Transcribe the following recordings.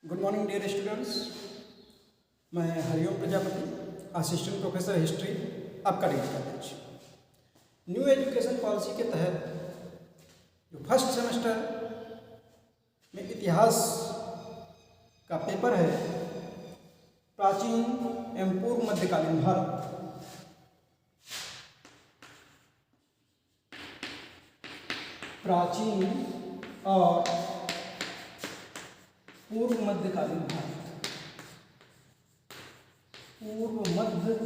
Good morning dear students. मैं Hariom Prajapati, assistant professor history, आपका degree college. New education policy के तहत जो फर्स्ट सेमेस्टर में इतिहास का पेपर है, प्राचीन एवं पूर्व मध्यकालीन भारत, प्राचीन और पूर्व मध्यकालीन भारत, पूर्व मध्यकालीन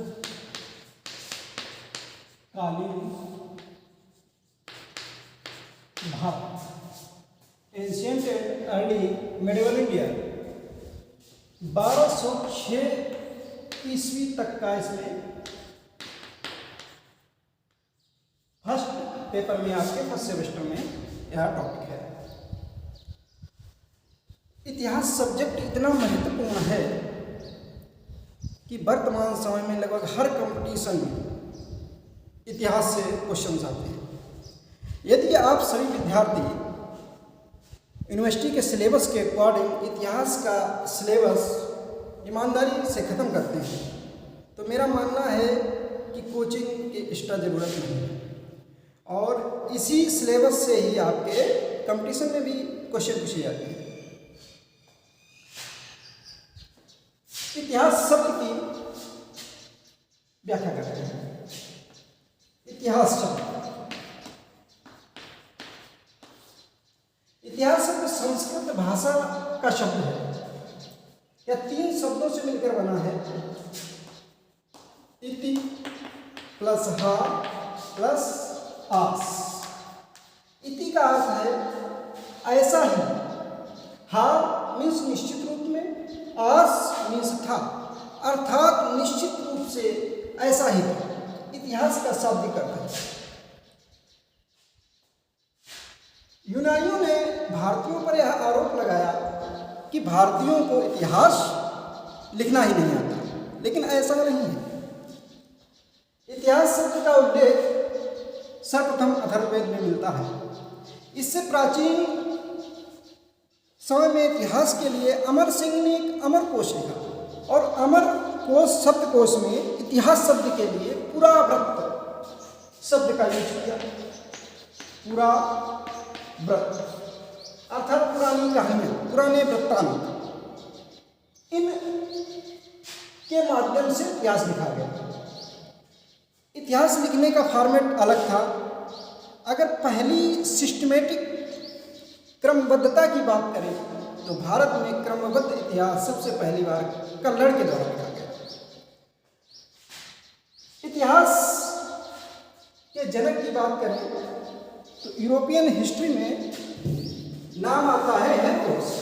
Bharat, ancient and early medieval India, 1206 ईस्वी तक का इसमें फर्स्ट पेपर में आपके फर्स्ट सेमेस्टर में यह टॉपिक है। इतिहास सब्जेक्ट इतना महत्वपूर्ण है कि वर्तमान समय में लगभग हर कंपटीशन में इतिहास से क्वेश्चन आते हैं। यदि आप सभी विद्यार्थी यूनिवर्सिटी के सिलेबस के अकॉर्डिंग इतिहास का सिलेबस ईमानदारी से ख़त्म करते हैं तो मेरा मानना है कि कोचिंग की एक्स्ट्रा ज़रूरत नहीं है, और इसी सिलेबस से ही आपके कंपटीशन में भी क्वेश्चन पूछे जाते हैं। इतिहास शब्द की व्याख्या करते हैं। इतिहास शब्द, इतिहास शब्द संस्कृत भाषा का शब्द है। यह 3 शब्दों से मिलकर बना है। इति प्लस हा प्लस आस। इति का अर्थ है ऐसा ही, हा मीन्स निश्चित रूप में, आस मीन्स था, अर्थात निश्चित रूप से ऐसा ही था। इतिहास का शाब्दिक अर्थ है। यूनानियों ने भारतीयों पर यह आरोप लगाया कि भारतीयों को इतिहास लिखना ही नहीं आता, लेकिन ऐसा नहीं है। इतिहास शब्द का उल्लेख सर्वप्रथम अथर्ववेद में मिलता है। इससे प्राचीन समय में इतिहास के लिए अमर सिंह ने एक अमर कोश लिखा, और अमर कोश शब्दकोश में इतिहास शब्द के लिए पुराव्रत शब्द का यूज किया। पुराव्रत अर्थात पुरानी कहानियाँ, पुराने वृत्तांत, इन के माध्यम से इतिहास लिखा गया। इतिहास लिखने का फॉर्मेट अलग था। अगर पहली सिस्टमेटिक क्रमबद्धता की बात करें तो भारत में क्रमबद्ध इतिहास सबसे पहली बार कल्हड़ के द्वारा लिखा गया। इतिहास के जनक की बात करें तो यूरोपियन हिस्ट्री में नाम आता है हेरोडोटस।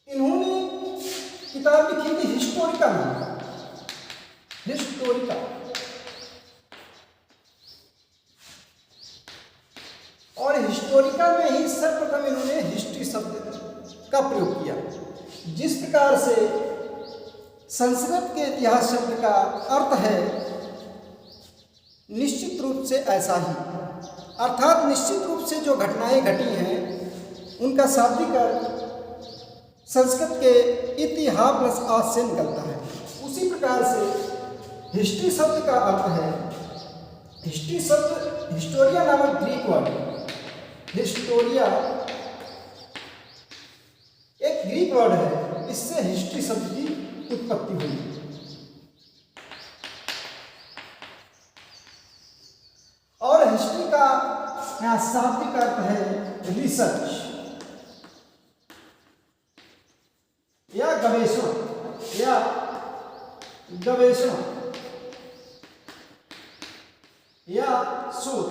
इन्होंने किताब लिखी थी हिस्टोरिका नाम, हिस्टोरिका। और हिस्टोरिका में ही सर्वप्रथम इन्होंने हिस्ट्री शब्द का प्रयोग किया। जिस प्रकार से संस्कृत के इतिहास शब्द का अर्थ है निश्चित रूप से ऐसा ही, अर्थात निश्चित रूप से जो घटनाएं घटी हैं उनका शाब्दिक अर्थ संस्कृत के इतिहा प्लस आज से निकलता है। उसी प्रकार से हिस्ट्री शब्द का अर्थ है, हिस्ट्री शब्द हिस्टोरिया नामक ग्रीक वर्ड, हिस्टोरिया एक ग्रीक वर्ड है, इससे हिस्ट्री शब्द की उत्पत्ति हुई। और हिस्ट्री का यहाँ शाब्दिक अर्थ है रिसर्च या गवेषणा, या गवेषणा या शोध,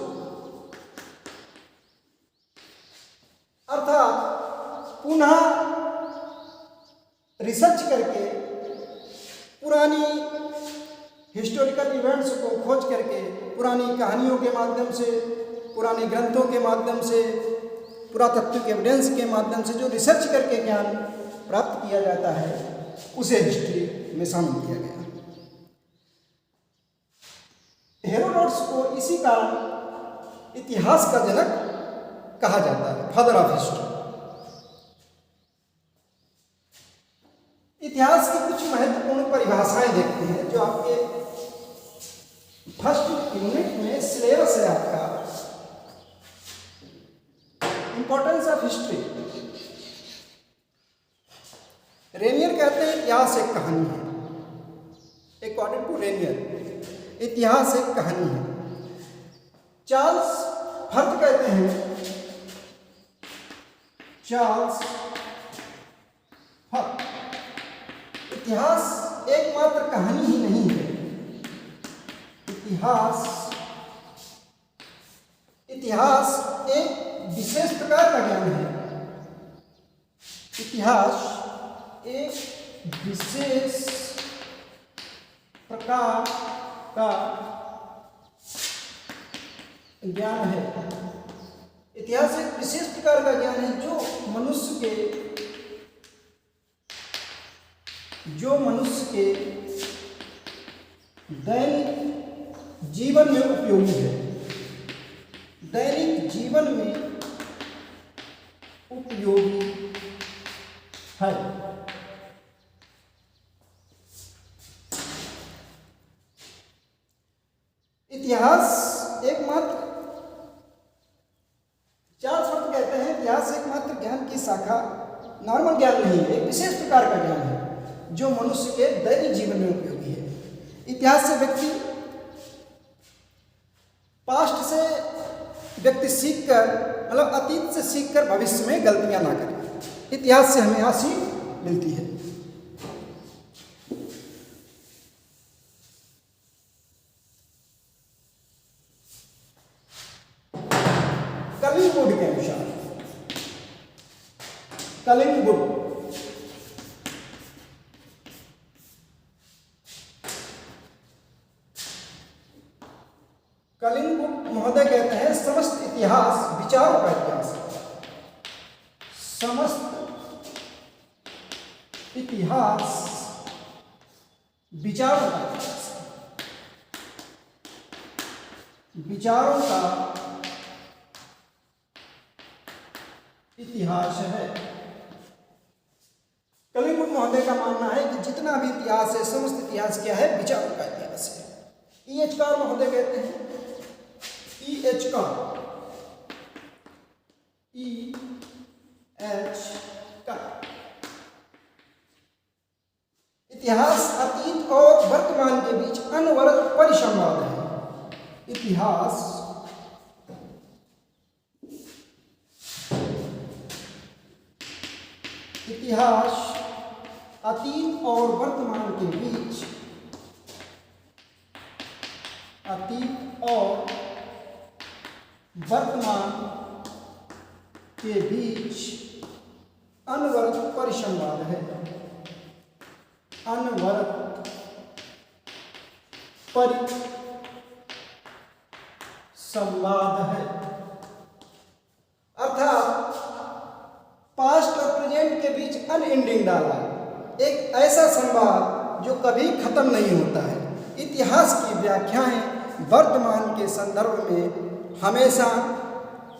अर्थात पुनः रिसर्च करके पुरानी हिस्टोरिकल इवेंट्स को खोज करके, पुरानी कहानियों के माध्यम से, पुराने ग्रंथों के माध्यम से, पुरातत्विक एविडेंस के माध्यम से जो रिसर्च करके ज्ञान प्राप्त किया जाता है उसे हिस्ट्री में शामिल किया गया। हेरोडोटस को इसी कारण इतिहास का जनक कहा जाता है, फादर ऑफ हिस्ट्री। इतिहास की कुछ महत्वपूर्ण परिभाषाएं देखते हैं जो आपके फर्स्ट यूनिट में सिलेबस है आपका, इंपॉर्टेंस ऑफ हिस्ट्री। रेनियर कहते हैं इतिहास एक कहानी है। अकॉर्डिंग टू रेनियर इतिहास एक कहानी है। चार्ल्स फर्थ कहते हैं, चार्ल्स फर्थ, इतिहास एकमात्र कहानी ही नहीं है। इतिहास एक विशेष प्रकार का ज्ञान है। इतिहास एक विशेष प्रकार का ज्ञान है। इतिहास एक विशेष प्रकार का ज्ञान है जो मनुष्य के दैनिक जीवन में उपयोगी है। दैनिक जीवन में उपयोगी है। इतिहास एकमात्र, चार्ल्स फर्थ कहते हैं इतिहास एकमात्र ज्ञान की शाखा, नॉर्मल ज्ञान नहीं है, एक विशेष प्रकार का ज्ञान है जो मनुष्य के दैनिक जीवन में उपयोगी है। इतिहास से व्यक्ति, पास्ट से व्यक्ति सीखकर, मतलब अतीत से सीखकर भविष्य में गलतियां ना करें। इतिहास से हमें यह सीख मिलती है। कलिंगुड के अनुसार, कलिंगुड महोदय कहते हैं समस्त इतिहास विचारों का इतिहास है। समस्त इतिहास विचारों का इतिहास है। विचारों का इतिहास है। कलिंगुड महोदय का मानना है कि जितना भी इतिहास है, समस्त इतिहास क्या है? विचारों का इतिहास है। E.H. कार महोदय कहते हैं, E.H. Car, E.H. कार, इतिहास अतीत और वर्तमान के बीच अनवरत परिसंवाद है। इतिहास अतीत और वर्तमान के बीच, अतीत और वर्तमान के बीच अनवरत परिसंवाद है। अनवरत परिसंवाद है, अर्थात पास्ट और प्रेजेंट के बीच अनएंडिंग डाला, एक ऐसा संवाद जो कभी खत्म नहीं होता है। इतिहास की व्याख्याएं वर्तमान के संदर्भ में हमेशा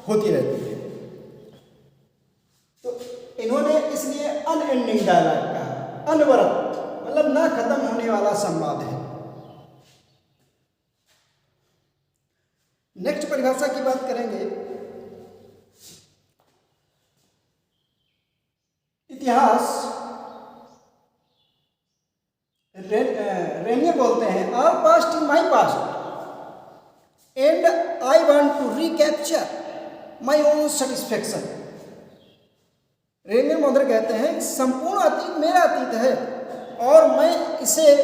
होती रहती है। तो इन्होंने इसलिए अनएंडिंग डायलॉग कहा, अनवरत मतलब ना खत्म होने वाला संवाद है। नेक्स्ट परिभाषा की बात करेंगे। इतिहास, रेनियर बोलते हैं, our past is my past and I want to recapture my own satisfaction. Renier महोदय कहते हैं संपूर्ण अतीत मेरा अतीत है और मैं इसे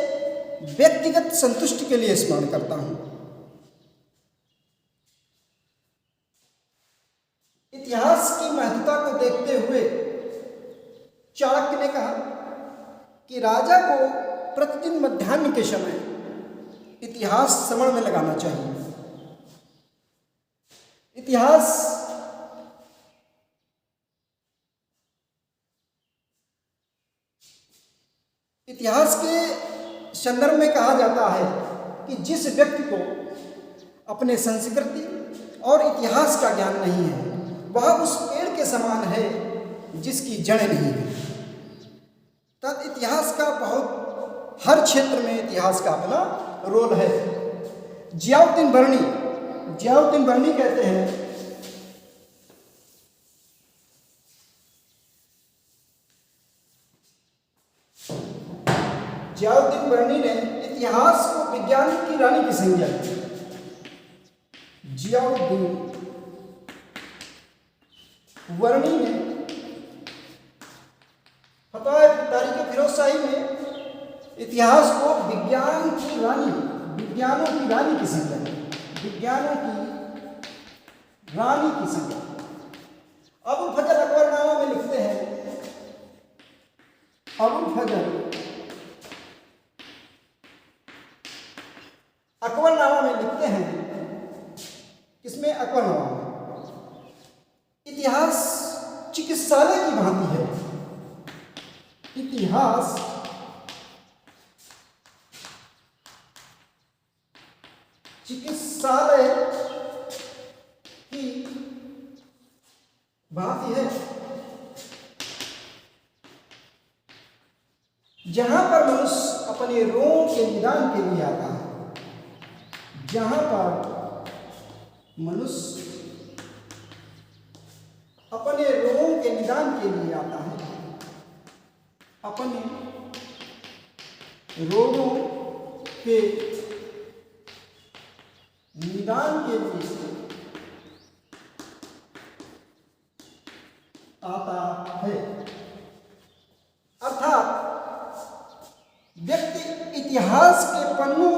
व्यक्तिगत संतुष्टि के लिए स्मरण करता हूं। इतिहास की महत्वता को देखते हुए चाणक्य ने कहा कि राजा को प्रतिदिन मध्याह्न के समय इतिहास श्रवण में लगाना चाहिए। इतिहास के संदर्भ में कहा जाता है कि जिस व्यक्ति को अपने संस्कृति और इतिहास का ज्ञान नहीं है, वह उस पेड़ के समान है जिसकी जड़ नहीं है। तब इतिहास का बहुत हर क्षेत्र में इतिहास का अपना रोल है। जियाउद्दीन बर्नी कहते हैं जियाउद्दीन बर्नी ने इतिहास को विज्ञान की रानी की संज्ञा दी। जियाउद्दीन बर्नी ने फतवा तारीख फिरोज शाही में इतिहास को विज्ञानों की रानी की संज्ञा दी। विज्ञानों की रानी की संज्ञा। अबुल फजल अकबरनामा में लिखते हैं, अबुल फजल अकबरनामा में लिखते हैं, किसमें? अकबरनामा में, इतिहास चिकित्सालय की भांति है। इतिहास चिकित्सालय की भांति है, जहां पर मनुष्य अपने रोग के निदान के लिए आता है। जहां पर मनुष्य अपने रोगों के निदान के लिए आता है, अपने रोगों के निदान के लिए आता है। अर्थात व्यक्ति इतिहास के पन्नों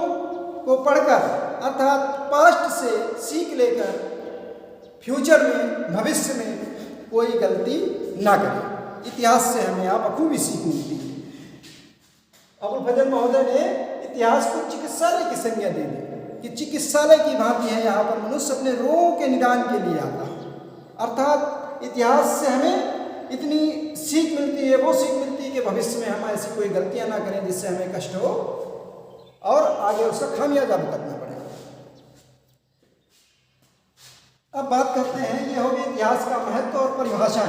को पढ़कर, अर्थात पास्ट से सीख लेकर फ्यूचर में, भविष्य में कोई गलती ना करे। इतिहास से हमें आप बखूबी सीख मिलती है। अबुल फजल महोदय ने इतिहास को चिकित्सालय की संज्ञा दे दी कि चिकित्सालय की भांति है, यहाँ पर मनुष्य अपने रोगों के निदान के लिए आता है। अर्थात इतिहास से हमें इतनी सीख मिलती है, वो सीख मिलती है कि भविष्य में हम ऐसी कोई गलतियां ना करें जिससे हमें कष्ट हो और आगे उसका खामियाजा भुगतना पड़े। अब बात करते हैं, ये होगी इतिहास का महत्व और परिभाषा।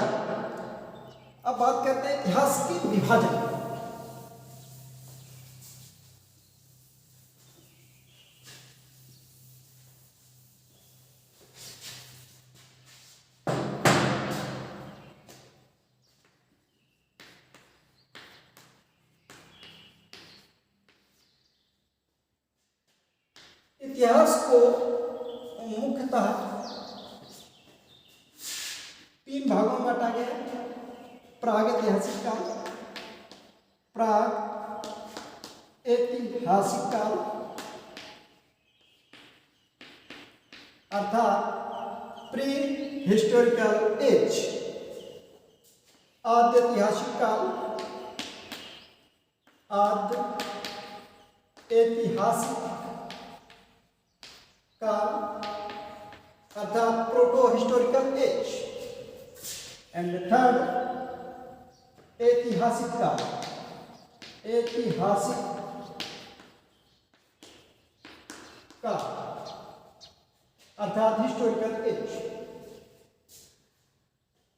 अब बात करते हैं इतिहास की विभाजन। इतिहास को मुख्यतः 3 भागों में बांटा गया है। प्रागैतिहासिक काल, प्राग ऐतिहासिक काल अर्थात प्री हिस्टोरिकल एज, आद्य ऐतिहासिक काल, आद्य ऐतिहासिक काल अर्थात proto historical age, and third ऐतिहासिक काल, ऐतिहासिक काल अर्थात हिस्टोरिकल एज।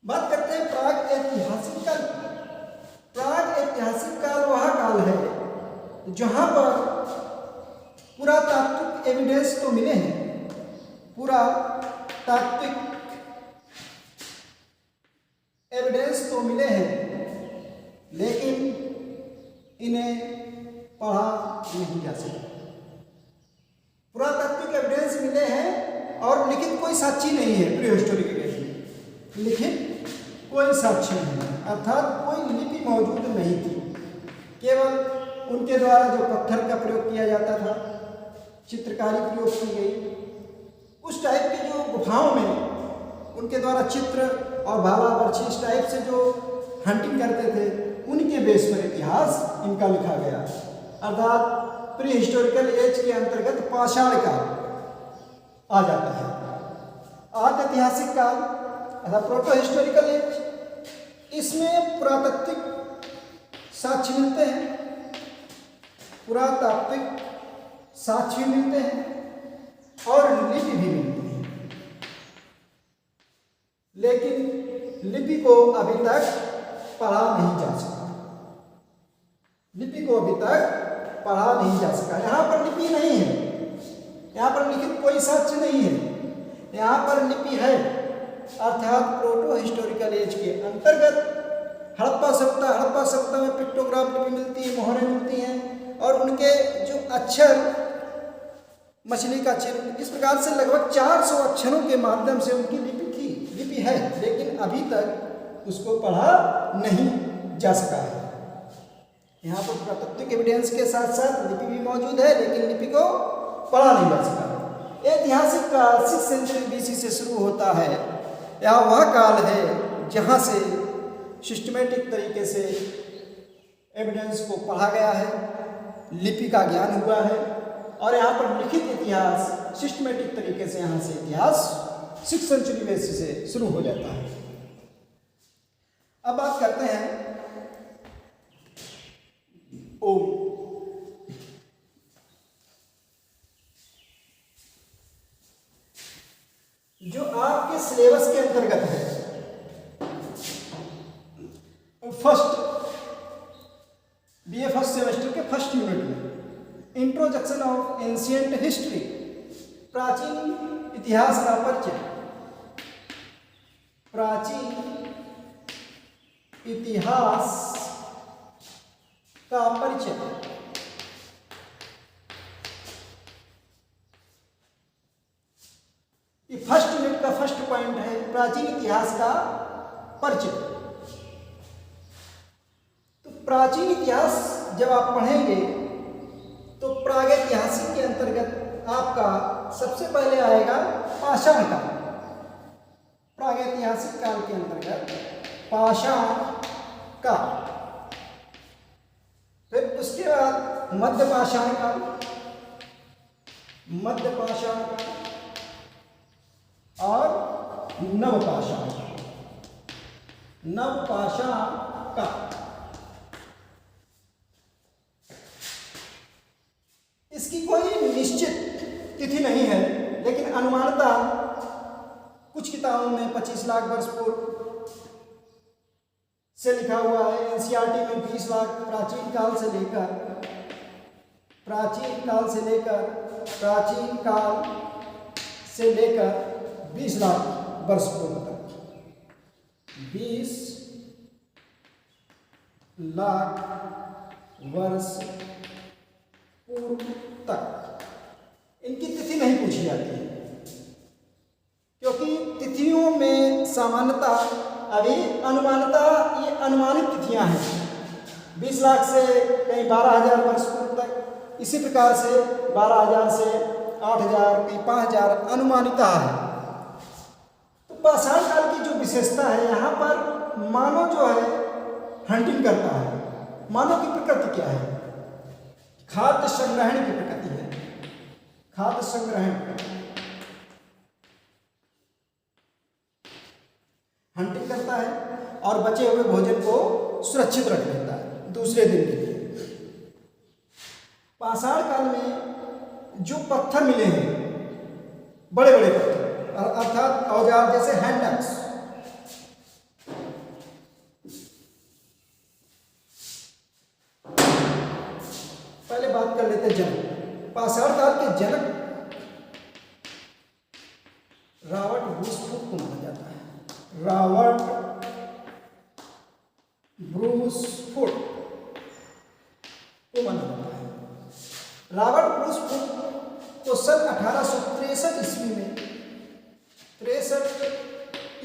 बात करते हैं प्राग ऐतिहासिक काल। प्राग ऐतिहासिक काल वह काल है जहां पर पुरातात्विक एविडेंस तो मिले हैं, पुरातात्विक एविडेंस तो मिले हैं, लेकिन इन्हें पढ़ा नहीं जा सकता। पुरातात्विक एविडेंस मिले हैं और लिखित कोई साक्षी नहीं है। प्री हिस्टोरिकल एज में लिखित कोई साक्ष्य नहीं, अर्थात कोई लिपि मौजूद नहीं थी। केवल उनके द्वारा जो पत्थर का प्रयोग किया जाता था, चित्रकारी प्रयोग की गई, उस टाइप की जो गुफाओं में उनके द्वारा चित्र और भाला बर्छी इस टाइप से जो हंटिंग करते थे, उनके बेस पर इतिहास इनका लिखा गया। अर्थात प्री हिस्टोरिकल एज के अंतर्गत पाषाण काल आ जाता है। आद्य ऐतिहासिक काल अर्थात प्रोटो हिस्टोरिकल एज, इसमें पुरातात्विक साक्ष्य मिलते हैं, पुरातात्विक साक्ष्य मिलते हैं और लिपि भी मिलती है, लेकिन लिपि को अभी तक पढ़ा नहीं जा सका। लिपि को अभी तक पढ़ा नहीं जा सका। यहाँ पर लिपि नहीं है, यहाँ पर लिखित कोई साक्ष्य नहीं है। यहाँ पर लिपि है, अर्थात प्रोटो हिस्टोरिकल एज के अंतर्गत हड़प्पा सभ्यता में पिक्टोग्राफ लिपि मिलती है, मोहरें मिलती हैं, और उनके जो अक्षर, मछली का चिन्ह, इस प्रकार से लगभग 400 अक्षरों के माध्यम से उनकी लिपि है, लेकिन अभी तक उसको पढ़ा नहीं जा सका है। यहाँ पर पुरातात्विक एविडेंस के साथ साथ लिपि भी मौजूद है, लेकिन लिपि को पढ़ा नहीं जा सका। ऐतिहासिक काल 6th सेंचुरी BC से शुरू होता है। यह वह काल है जहाँ से सिस्टमेटिक तरीके से एविडेंस को पढ़ा गया है, लिपि का ज्ञान हुआ है, और यहाँ पर लिखित इतिहास सिस्टमेटिक तरीके से यहाँ से इतिहास 6th सेंचुरी BC से शुरू हो जाता है। अब बात करते हैं ओम। जो आपके सिलेबस के अंतर्गत है, BA फर्स्ट सेमेस्टर के फर्स्ट यूनिट में इंट्रोडक्शन ऑफ एंशिएंट हिस्ट्री, प्राचीन इतिहास का परिचय, प्राचीन इतिहास का परिचय, ये फर्स्ट यूनिट का फर्स्ट पॉइंट है, प्राचीन इतिहास का परिचय। तो प्राचीन इतिहास जब आप पढ़ेंगे तो प्रागैतिहासिक के अंतर्गत आपका सबसे पहले आएगा पाषाण काल। प्रागैतिहासिक काल के अंतर्गत पाषाण काल, फिर उसके बाद मध्य पाषाण काल, मध्य पाषाण काल और नवपाषाण काल, नवपाषाण काल। इसकी कोई निश्चित तिथि नहीं है, लेकिन अनुमानतः कुछ किताबों में 25 लाख वर्ष पूर्व से लिखा हुआ है, एनसीईआरटी में 20 लाख, प्राचीन काल से लेकर 20 लाख वर्ष पूर्व तक, 20 लाख वर्ष पूर्व तक इनकी तिथि नहीं पूछी जाती है, क्योंकि तिथियों में सामान्यतः अभी अनुमानतः ये अनुमानित तिथियां हैं। 20 लाख से कहीं 12,000 वर्ष पूर्व तक, इसी प्रकार से 12,000 से 8,000, कहीं 5,000 अनुमानिता है। तो पाषाण काल की जो विशेषता है, यहाँ पर मानव जो है हंटिंग करता है। मानव की प्रकृति क्या है? खाद्य संग्रहण की प्रकृति है, खाद्य संग्रहण, हंटिंग करता है और बचे हुए भोजन को सुरक्षित रख लेता है दूसरे दिन के लिए। पाषाण काल में जो पत्थर मिले हैं, बड़े बड़े पत्थर, अर्थात औजार जैसे हैंड एक्स, पहले बात कर लेते हैं जनक। पाषाण काल के जनक रावट ब्रूसफुट को माना जाता है। रावट ब्रूसफुट को माना जाता है। रावट ब्रूसफुट को सन 1863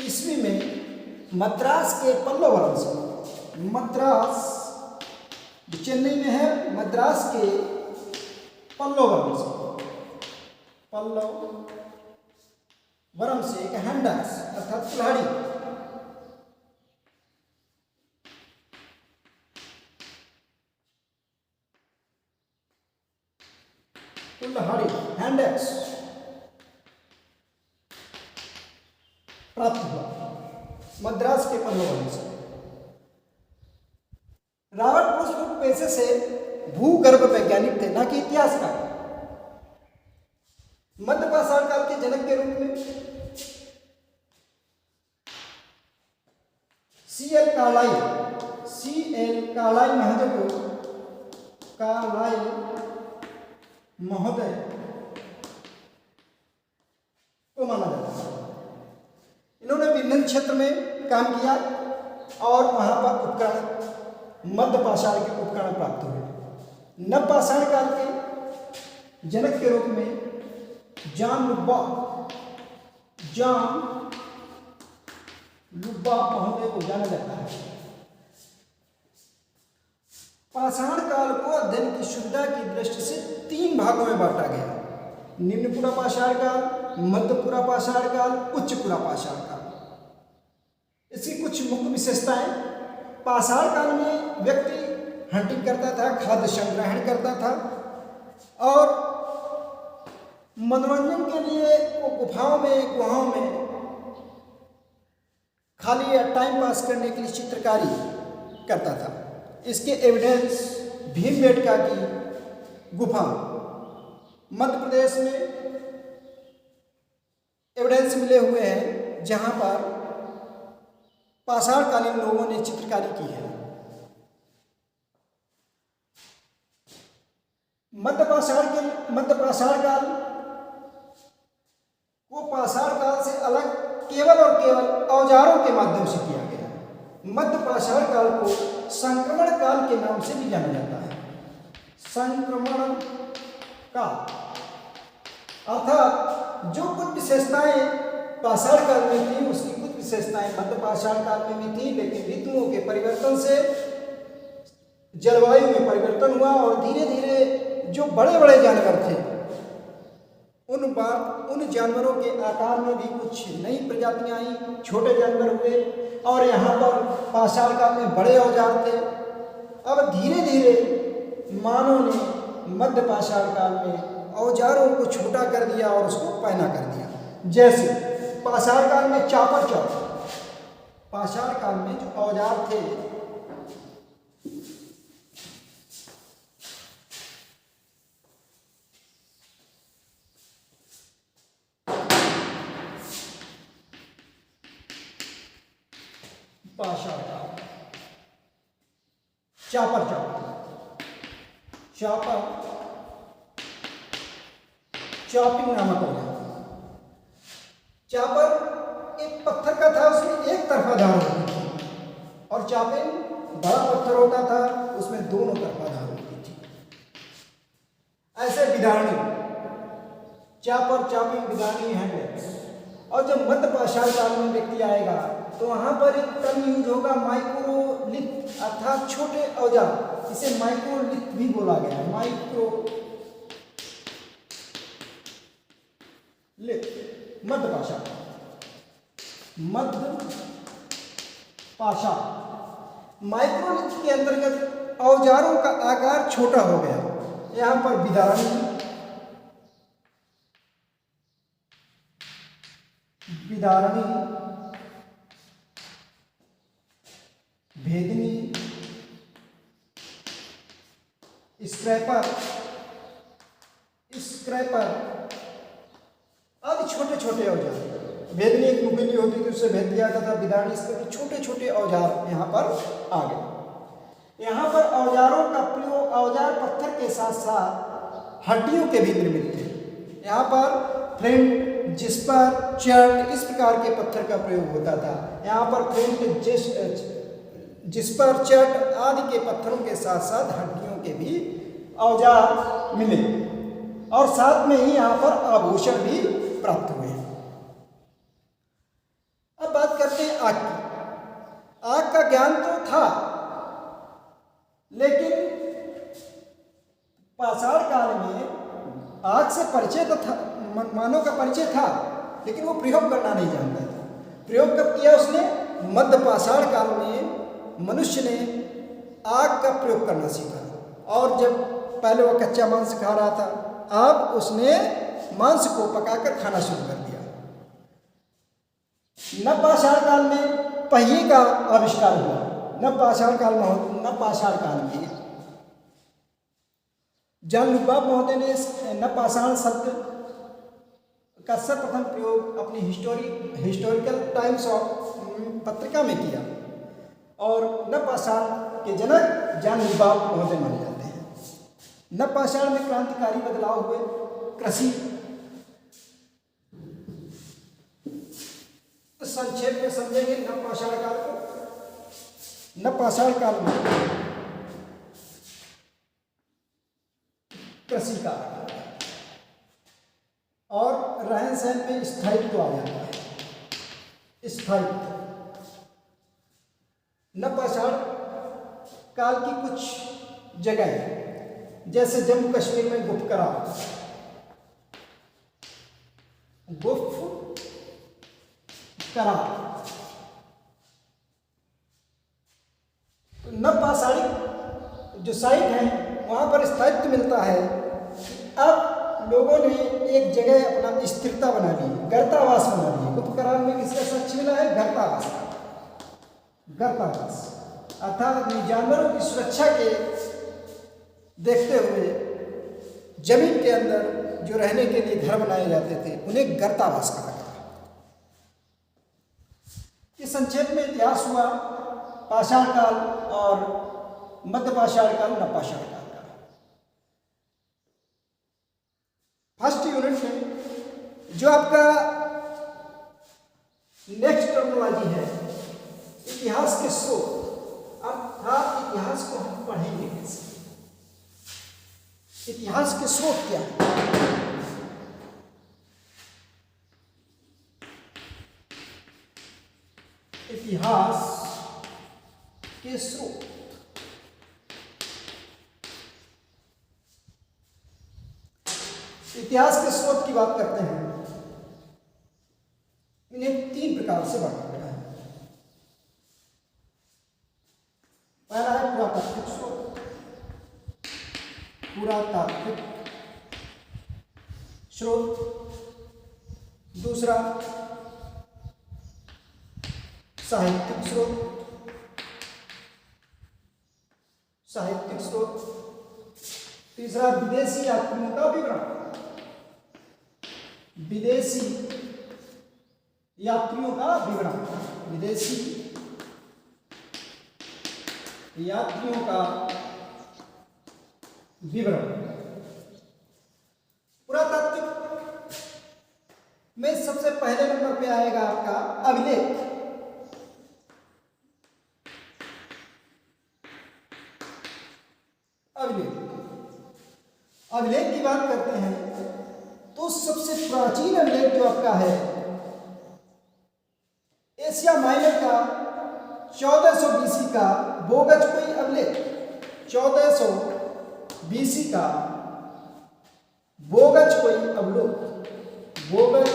ईस्वी में मद्रास के पल्लव वंश, मद्रास जो चेन्नई में है, मद्रास के पल्लव वरम से एक हैंडक्स अर्थात कुल्हाड़ी, हैंडक्स प्राप्त हुआ मद्रास के पल्लव वंश से। रावट ब्रूसफुट पेशे से भूगर्भ वैज्ञानिक थे, ना कि इतिहासकार। मध्य पाषाण जनक के रूप में। C.L. कार्लाइल महोदय को माना जाता है। इन्होंने विभिन्न क्षेत्र में काम किया और वहां पर उपकरण, मध्य पाषाण के उपकरण प्राप्त हुए। नवपाषाण काल के जनक के रूप में जॉन लुब्बा महोदय को जाना जाता है। पाषाण काल को अध्ययन की सुविधा की दृष्टि से 3 भागों में बांटा गया: निम्न पुरा पाषाण काल, मध्य पुरा पाषाण काल, उच्च पुरा पाषाण काल। इसकी कुछ मुख्य विशेषताएं: पाषाण काल में व्यक्ति हंटिंग करता था, खाद्य संग्रहण करता था और मनोरंजन के लिए वो गुहाओं में खाली या टाइम पास करने के लिए चित्रकारी करता था। इसके एविडेंस भीमबेटका की गुफा मध्य प्रदेश में एविडेंस मिले हुए हैं, जहां पर पाषाणकालीन लोगों ने चित्रकारी की है। मध्य पाषाण काल को पाषाण काल से अलग केवल और केवल औजारों के माध्यम से किया गया। मध्य पाषाण काल को संक्रमण काल के नाम से भी जाना जाता है। संक्रमण काल अर्थात जो कुछ विशेषताएं पाषाण काल में थी, उसकी कुछ विशेषताएं मध्य पाषाण काल में भी थी, लेकिन ऋतुओं के परिवर्तन से जलवायु में परिवर्तन हुआ और धीरे धीरे जो बड़े बड़े जानवर थे उन जानवरों के आकार में भी कुछ नई प्रजातियां आई, छोटे जानवर हुए और यहाँ पर पाषाण काल में बड़े औजार थे। अब धीरे धीरे मानव ने मध्य पाषाण काल में औजारों को छोटा कर दिया और उसको पैना कर दिया। जैसे पाषाण काल में चापर चौक, पाषाण काल में जो औजार थे पाषाण काल, चापर चॉपिंग नामक औजार। चापर एक पत्थर का था, उसमें एक तरफा धार होती थी और चॉपिंग बड़ा पत्थर होता था, उसमें दोनों तरफा धार होती थी। ऐसे विधारणी, चापर, चॉपिंग, विधारणी, हैंडल्स। और जब मध्य पाषाण काल में व्यक्ति आएगा तो वहां पर एक टर्म यूज होगा माइक्रोलिथ, अर्थात छोटे औजार। इसे माइक्रोलिथ भी बोला गया है। माइक्रोलिथ मध्य पाषाण माइक्रोलिथ के अंतर्गत औजारों का आकार छोटा हो गया। यहां पर विदारणी, भेदनी, स्क्रैपर आदि छोटे छोटे औजार। भेदनी एक नुकीली होती थी, उससे भेद दिया जाता था। विदारणी, इस तरह छोटे छोटे औजार यहाँ पर आ गए। यहाँ पर औजारों का प्रयोग, औजार पत्थर के साथ साथ हड्डियों के भी निर्मित थे। यहाँ पर फ्लिंट, जिस्पर, चर्ट, इस प्रकार के पत्थर का प्रयोग होता था। यहाँ पर फ्लिंट, जिस्पर, चर्ट आदि के पत्थरों के साथ साथ हड्डियों के भी औजार मिले और साथ में ही यहाँ पर आभूषण भी प्राप्त हुए। अब बात करते हैं आग की। आग का ज्ञान तो था, लेकिन पाषाण काल में आग से परिचय तो था, मानव का परिचय था, लेकिन वो प्रयोग करना नहीं जानता था। प्रयोग कब किया उसने? मध्य पाषाण काल में मनुष्य ने आग का प्रयोग करना सीखा और जब पहले वो कच्चा मांस खा रहा था, अब उसने मांस को पकाकर खाना शुरू कर दिया। नवपाषाण काल में पहिए का आविष्कार हुआ। नवपाषाण काल में जॉन लुब्बा महोदय ने नवपाषाण शब्द का सर्वप्रथम प्रयोग अपनी हिस्टोरिकल टाइम्स ऑफ पत्रिका में किया और नवपाषाण के जनक जॉन न्यूबाउट महोदय माने जाते हैं। नवपाषाण में क्रांतिकारी बदलाव हुए। कृषि, संक्षेप में समझेंगे नवपाषाण काल को। नवपाषाण काल में कृषि का और रहन सहन में स्थायित्व आ जाता है। स्थायित्व नवपाषाण काल की कुछ जगह जैसे जम्मू कश्मीर में गुफकरा, तो नवपाषाणिक जो साइट है वहां पर स्थायित्व मिलता है। अब लोगों ने एक जगह अपना स्थिरता बना ली, गर्तावास बना लिए। गुप्तकाल में किसका साक्ष्य मिला है? गर्तावास। गर्तावास अर्थात जानवरों की सुरक्षा के देखते हुए जमीन के अंदर जो रहने के लिए घर बनाए जाते थे उन्हें गर्तावास कहा गया। इस संक्षेप में इतिहास हुआ पाषाण काल और मध्यपाषाण काल, नवपाषाण काल का। फर्स्ट यूनिट में जो आपका नेक्स्ट टर्मिनोलॉजी है इतिहास के स्रोत, अर्थात इतिहास को हम पढ़ेंगे कैसे, इतिहास के स्रोत क्या है। इतिहास के स्रोत, इतिहास के स्रोत की बात करते हैं। इन्हें 3 प्रकार से बांटा गया है। पहला है पुरातात्विक स्रोत, पुरातात्विक स्रोत। दूसरा साहित्यिक स्रोत, साहित्यिक स्रोत। तीसरा विदेशी यात्रियों का विवरण, विदेशी यात्रियों का विवरण, विदेशी यात्रियों का विवरण। पुरातात्विक में सबसे पहले नंबर पे आएगा आपका अभिलेख। अभिलेख की बात करते हैं तो सबसे प्राचीन अभिलेख जो आपका है एशिया माइनर का 1400 बीसी का बोगज अभिलेख, 1400 बीसी का बोगज अवलोक, बोगज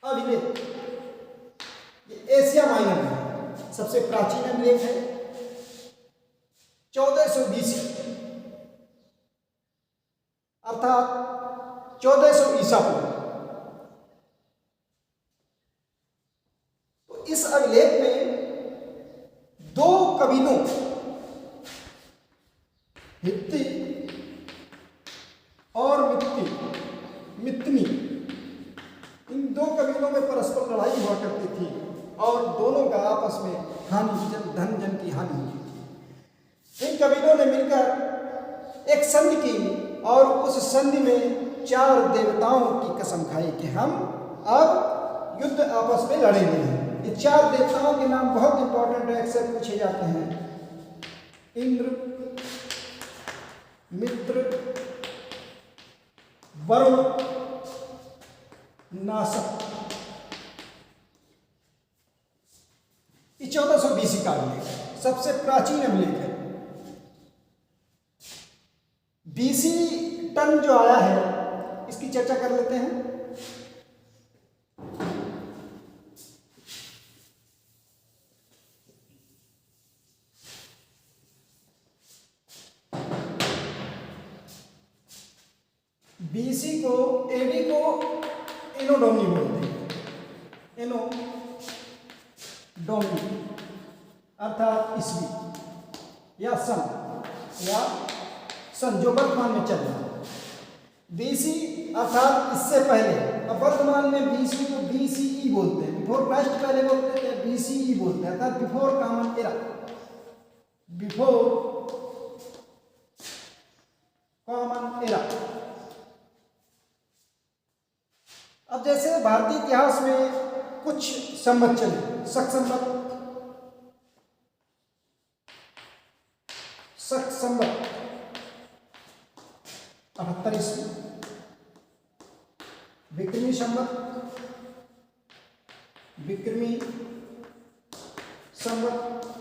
अभिलेख, ये एशिया माइनर में सबसे प्राचीन अभिलेख है। 1400 बीसी अर्थात 1400 ईसा पूर्व। तो इस अभिलेख में 2 कबीलों हित्ती और मित्नी, इन 2 कबीलों में परस्पर लड़ाई हुआ करती थी और दोनों का आपस में धन जन की हानि हुई थी। इन कबीलों ने मिलकर एक संधि की और उस संधि में 4 देवताओं की कसम खाई कि हम अब युद्ध आपस में लड़ेंगे। ये 4 देवताओं के नाम बहुत इंपॉर्टेंट है, अक्सर पूछे जाते हैं। इंद्र, मित्र, वरुण, नासक। 1400 बीसी का अभिलेख सबसे प्राचीन अभिलेख है। बीसी टन जो आया है इसकी चर्चा कर लेते हैं। बीसी को, एडी को इनोडोमी बोलते हैं, इनोडोमी अर्थात ईस्वी या सन या सन जो वर्तमान में चल रहा है। बीसी अर्थात इससे पहले, अब वर्तमान में बीसी को बीसीई बोलते हैं, बिफोर क्राइस्ट पहले बोलते थे, बीसीई बोलते हैं अर्थात before common era, before common era. अब जैसे भारतीय इतिहास में कुछ संवत चले, शक संवत, शक संवत 78 ईस्वी, विक्रमी संवत, विक्रमी संवत